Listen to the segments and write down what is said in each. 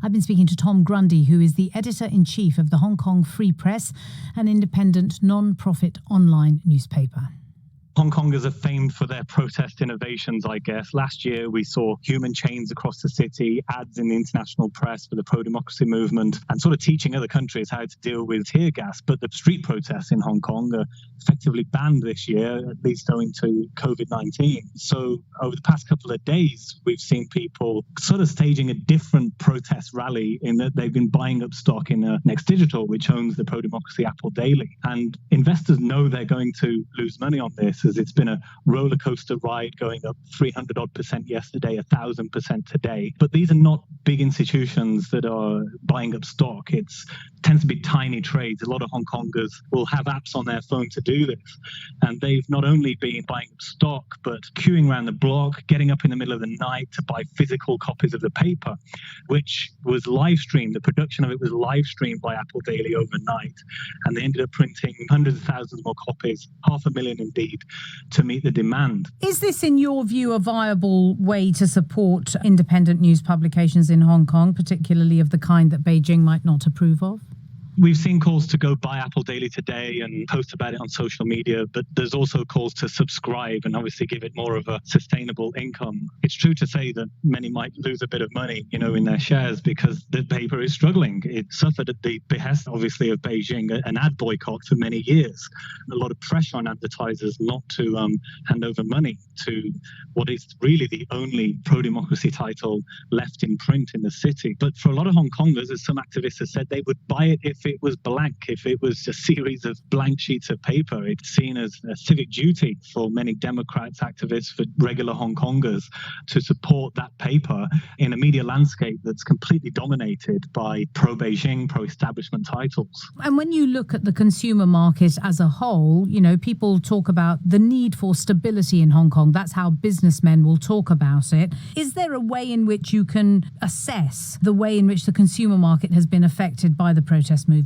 I've been speaking to Tom Grundy, who is the editor-in-chief of the Hong Kong Free Press, an independent, non-profit online newspaper. Hongkongers are famed for their protest innovations, I guess. Last year, we saw human chains across the city, ads in the international press for the pro-democracy movement, and sort of teaching other countries how to deal with tear gas. But the street protests in Hong Kong are effectively banned this year, at least owing to COVID-19. So over the past couple of days, we've seen people sort of staging a different protest rally in that they've been buying up stock in Next Digital, which owns the pro-democracy Apple Daily. And investors know they're going to lose money on this, as it's been a roller coaster ride going up 300% yesterday, 1,000% today. But these are not big institutions that are buying up stock. It tends to be tiny trades. A lot of Hong Kongers will have apps on their phone to do this. And they've not only been buying up stock, but queuing around the block, getting up in the middle of the night to buy physical copies of the paper, which was live streamed. The production of it was live streamed by Apple Daily overnight. And they ended up printing hundreds of thousands more copies, 500,000 indeed, to meet the demand. Is this, in your view, a viable way to support independent news publications in Hong Kong, particularly of the kind that Beijing might not approve of? We've seen calls to go buy Apple Daily today and post about it on social media, but there's also calls to subscribe and obviously give it more of a sustainable income. It's true to say that many might lose a bit of money, in their shares because the paper is struggling. It suffered at the behest, obviously, of Beijing, an ad boycott for many years. A lot of pressure on advertisers not to hand over money to what is really the only pro-democracy title left in print in the city. But for a lot of Hong Kongers, as some activists have said, they would buy it if it was blank, if it was a series of blank sheets of paper. It's seen as a civic duty for many Democrats, activists, for regular Hong Kongers to support that paper in a media landscape that's completely dominated by pro-Beijing, pro-establishment titles. And when you look at the consumer market as a whole, people talk about the need for stability in Hong Kong. That's how businessmen will talk about it. Is there a way in which you can assess the way in which the consumer market has been affected by the protest movement?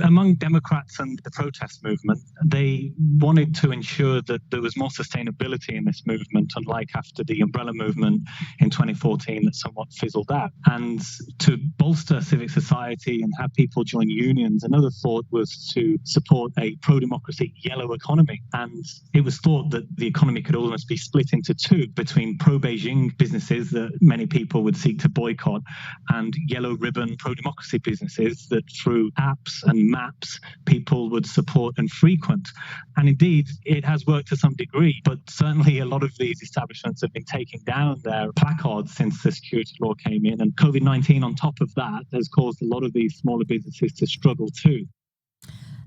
Among Democrats and the protest movement, they wanted to ensure that there was more sustainability in this movement, unlike after the umbrella movement in 2014 that somewhat fizzled out. And to bolster civic society and have people join unions, another thought was to support a pro-democracy yellow economy. And it was thought that the economy could almost be split into two, between pro-Beijing businesses that many people would seek to boycott and yellow ribbon pro-democracy businesses that through apps and maps people would support and frequent. And indeed, it has worked to some degree, but certainly a lot of these establishments have been taking down their placards since the security law came in. And COVID-19 on top of that has caused a lot of these smaller businesses to struggle too.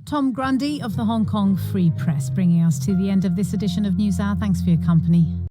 Tom Grundy of the Hong Kong Free Press, bringing us to the end of this edition of NewsHour. Thanks for your company.